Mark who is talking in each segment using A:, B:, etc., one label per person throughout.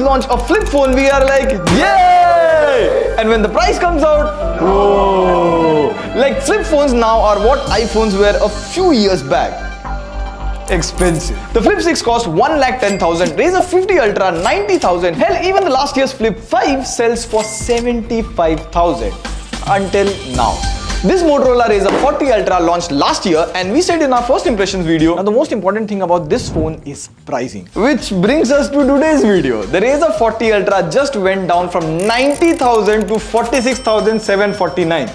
A: launch a flip phone, we are like, yay! And when the price comes out, whoa! Like flip phones now are what iPhones were a few years back. Expensive. The Flip 6 cost 1,10,000, Razr 50 Ultra 90,000. Hell, even the last year's Flip 5 sells for 75,000 until now. This Motorola Razr 40 Ultra launched last year, and we said in our first impressions video, now the most important thing about this phone is pricing. Which brings us to today's video. The Razr 40 Ultra just went down from 90,000 to 46,749.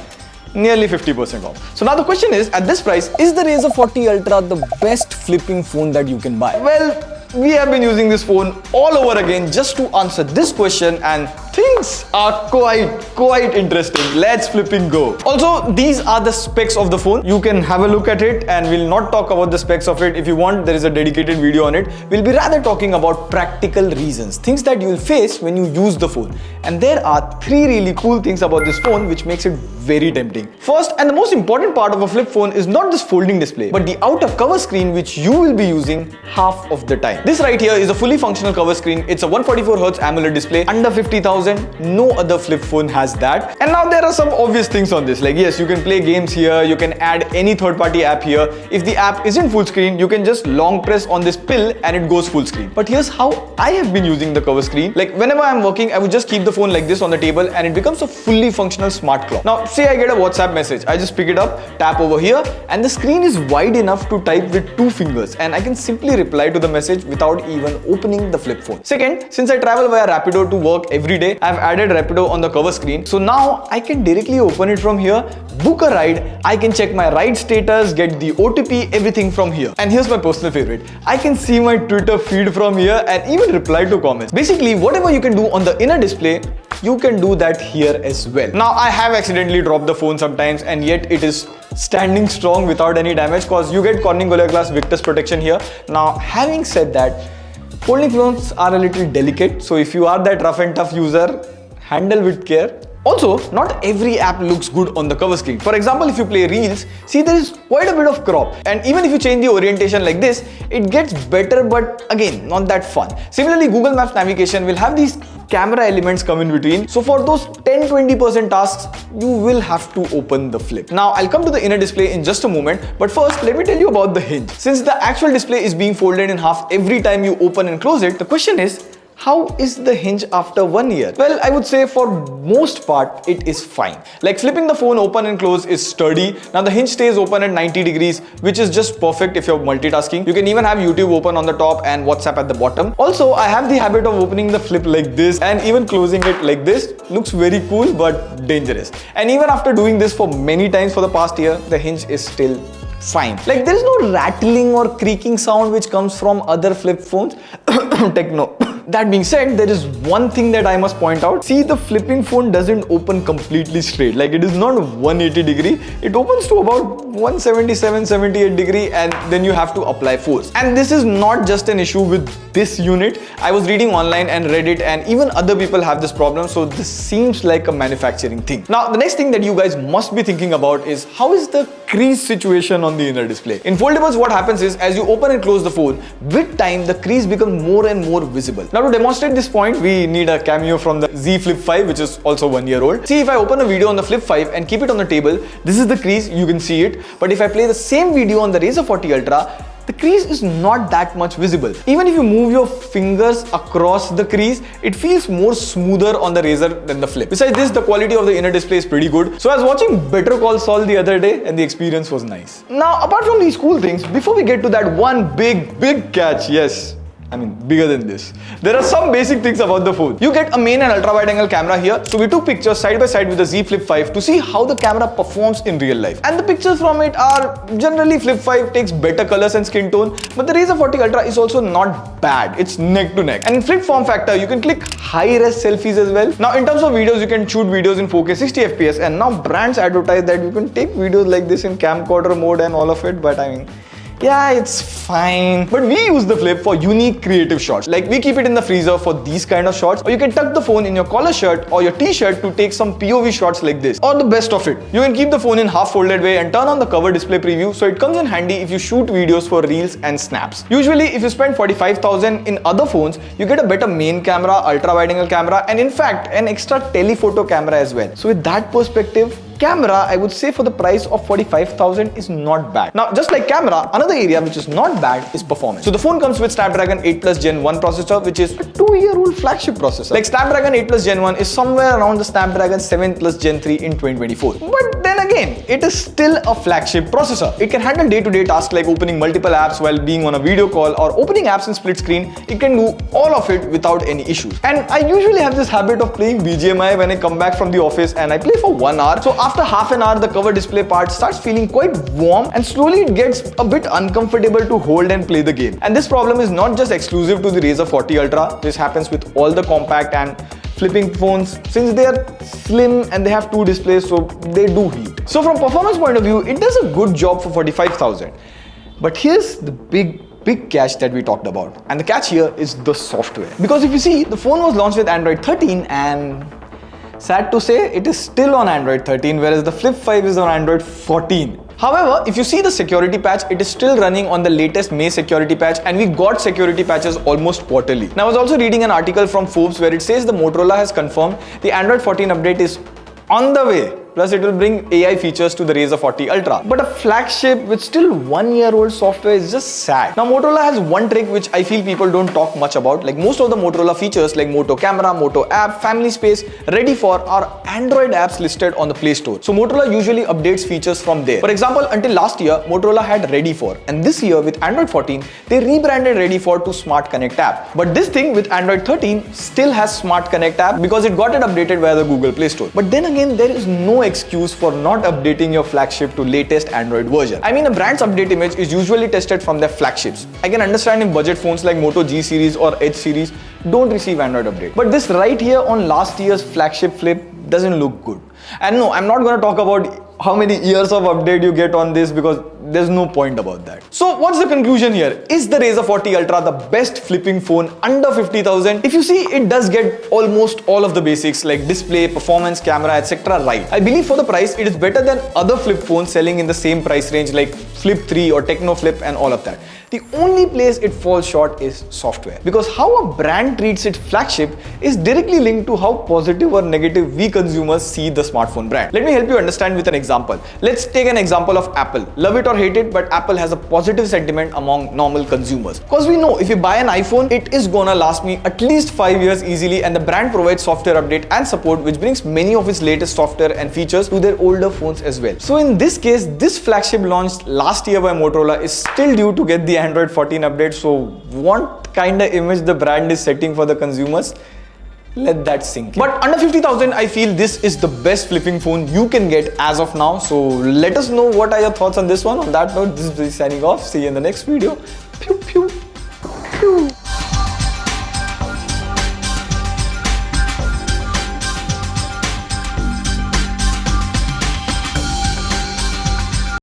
A: Nearly 50% off. So now the question is, at this price, is the Razr 40 Ultra the best flipping phone that you can buy? Well, we have been using this phone all over again just to answer this question, and things are quite interesting. Let's flipping go. Also, these are the specs of the phone. You can have a look at it, and we'll not talk about the specs of it. If you want, there is a dedicated video on it. We'll be rather talking about practical reasons, things that you'll face when you use the phone. And there are three really cool things about this phone which makes it very tempting. First, and the most important part of a flip phone is not this folding display, but the outer cover screen which you will be using half of the time. This right here is a fully functional cover screen. It's a 144Hz AMOLED display, under 50,000. No other flip phone has that. And now there are some obvious things on this. Like, yes, you can play games here, you can add any third-party app here. If the app isn't full screen, you can just long press on this pill and it goes full screen. But here's how I have been using the cover screen. Like, whenever I'm working, I would just keep the phone like this on the table and it becomes a fully functional smart clock. Now, say I get a WhatsApp message, I just pick it up, tap over here, and the screen is wide enough to type with 2 fingers, and I can simply reply to the message without even opening the flip phone. Second, since I travel via Rapido to work every day, I've added Rapido on the cover screen. So now I can directly open it from here, book a ride, I can check my ride status, get the OTP, everything from here. And here's my personal favorite. I can see my Twitter feed from here and even reply to comments. Basically, whatever you can do on the inner display, you can do that here as well. Now, I have accidentally dropped the phone sometimes, and yet it is standing strong without any damage because you get Corning Gorilla Glass Victus protection here. Now, having said that, folding phones are a little delicate, so if you are that rough and tough user, handle with care. Also, not every app looks good on the cover screen. For example, if you play Reels, see there is quite a bit of crop. And even if you change the orientation like this, it gets better, but again, not that fun. Similarly, Google Maps navigation will have these camera elements come in between. So for those 10-20% tasks, you will have to open the flip. Now, I'll come to the inner display in just a moment, but first, let me tell you about the hinge. Since the actual display is being folded in half every time you open and close it, the question is, how is the hinge after 1 year? Well, I would say for most part, it is fine. Like flipping the phone open and close is sturdy. Now the hinge stays open at 90 degrees, which is just perfect if you're multitasking. You can even have YouTube open on the top and WhatsApp at the bottom. Also, I have the habit of opening the flip like this and even closing it like this. Looks very cool, but dangerous. And even after doing this for many times for the past year, the hinge is still fine. Like there is no rattling or creaking sound which comes from other flip phones. Techno. That being said, there is one thing that I must point out. See, the flipping phone doesn't open completely straight. Like it is not 180 degree. It opens to about 177, 78 degree, and then you have to apply force. And this is not just an issue with this unit. I was reading online and read it, and even other people have this problem. So this seems like a manufacturing thing. Now, the next thing that you guys must be thinking about is how is the crease situation on the inner display? In foldables, what happens is as you open and close the phone, with time, the crease becomes more and more visible. Now, to demonstrate this point, we need a cameo from the Z Flip 5, which is also 1 year old. See, if I open a video on the Flip 5 and keep it on the table, this is the crease, you can see it. But if I play the same video on the Razr 40 Ultra, the crease is not that much visible. Even if you move your fingers across the crease, it feels more smoother on the Razr than the Flip. Besides this, the quality of the inner display is pretty good. So I was watching Better Call Saul the other day and the experience was nice. Now, apart from these cool things, before we get to that one big catch, yes, I mean bigger than this, there are some basic things about the phone. You get a main and ultra wide angle camera here. So we took pictures side by side with the Z Flip 5 to see how the camera performs in real life. And the pictures from it are generally Flip 5 takes better colors and skin tone, but the Razr 40 Ultra is also not bad. It's neck to neck. And in Flip form factor, you can click high-res selfies as well. Now in terms of videos, you can shoot videos in 4K 60 FPS, and now brands advertise that you can take videos like this in camcorder mode and all of it, but I mean, yeah, it's fine. But we use the Flip for unique creative shots. Like we keep it in the freezer for these kind of shots, or you can tuck the phone in your collar shirt or your t-shirt to take some POV shots like this. Or the best of it, you can keep the phone in half folded way and turn on the cover display preview, so it comes in handy if you shoot videos for reels and snaps. Usually if you spend 45,000 in other phones, you get a better main camera, ultra wide angle camera, and in fact an extra telephoto camera as well. So with that perspective, camera, I would say for the price of 45,000 is not bad. Now, just like camera, another area which is not bad is performance. So the phone comes with Snapdragon 8 Plus Gen 1 processor, which is a 2-year-old flagship processor. Like Snapdragon 8 Plus Gen 1 is somewhere around the Snapdragon 7 Plus Gen 3 in 2024. But then again, it is still a flagship processor. It can handle day-to-day tasks like opening multiple apps while being on a video call or opening apps in split screen. It can do all of it without any issues. And I usually have this habit of playing BGMI when I come back from the office, and I play for 1 hour. So after half an hour, the cover display part starts feeling quite warm, and slowly it gets a bit uncomfortable to hold and play the game. And this problem is not just exclusive to the Razr 40 Ultra. This happens with all the compact and flipping phones, since they are slim and they have 2 displays, so they do heat. So from performance point of view, it does a good job for 45,000. But here's the big catch that we talked about. And the catch here is the software. Because if you see, the phone was launched with Android 13, and sad to say, it is still on Android 13, whereas the Flip 5 is on Android 14. However, if you see the security patch, it is still running on the latest May security patch, and we got security patches almost quarterly. Now, I was also reading an article from Forbes where it says the Motorola has confirmed the Android 14 update is on the way. Plus, it will bring AI features to the Razr 40 Ultra. But a flagship with still 1-year-old software is just sad. Now, Motorola has one trick which I feel people don't talk much about. Like most of the Motorola features like Moto Camera, Moto App, Family Space, Ready For are Android apps listed on the Play Store. So Motorola usually updates features from there. For example, until last year, Motorola had Ready For. And this year with Android 14, they rebranded Ready For to Smart Connect app. But this thing with Android 13 still has Smart Connect app because it got it updated via the Google Play Store. But then again, there is no excuse for not updating your flagship to latest Android version. I mean, a brand's update image is usually tested from their flagships. I can understand if budget phones like Moto G series or Edge series don't receive Android update. But this right here on last year's flagship Flip doesn't look good. And no, I'm not going to talk about how many years of update you get on this because there's no point about that. So what's the conclusion here? Is the Razr 40 Ultra the best flipping phone under 50,000? If you see, it does get almost all of the basics like display, performance, camera, etc. right. I believe for the price, it is better than other flip phones selling in the same price range like Flip 3 or Techno Flip and all of that. The only place it falls short is software, because how a brand treats its flagship is directly linked to how positive or negative we consumers see the smartphone brand. Let me help you understand with an example. Let's take an example of Apple. Love it or hate it, but Apple has a positive sentiment among normal consumers. Because we know if you buy an iPhone, it is gonna last me at least 5 years easily, and the brand provides software update and support which brings many of its latest software and features to their older phones as well. So in this case, this flagship launched last year by Motorola is still due to get the Android 14 update. So what kind of image the brand is setting for the consumers? Let that sink in. But under 50,000, I feel this is the best flipping phone you can get as of now. So let us know what are your thoughts on this one. On that note, this is signing off. See you in the next video.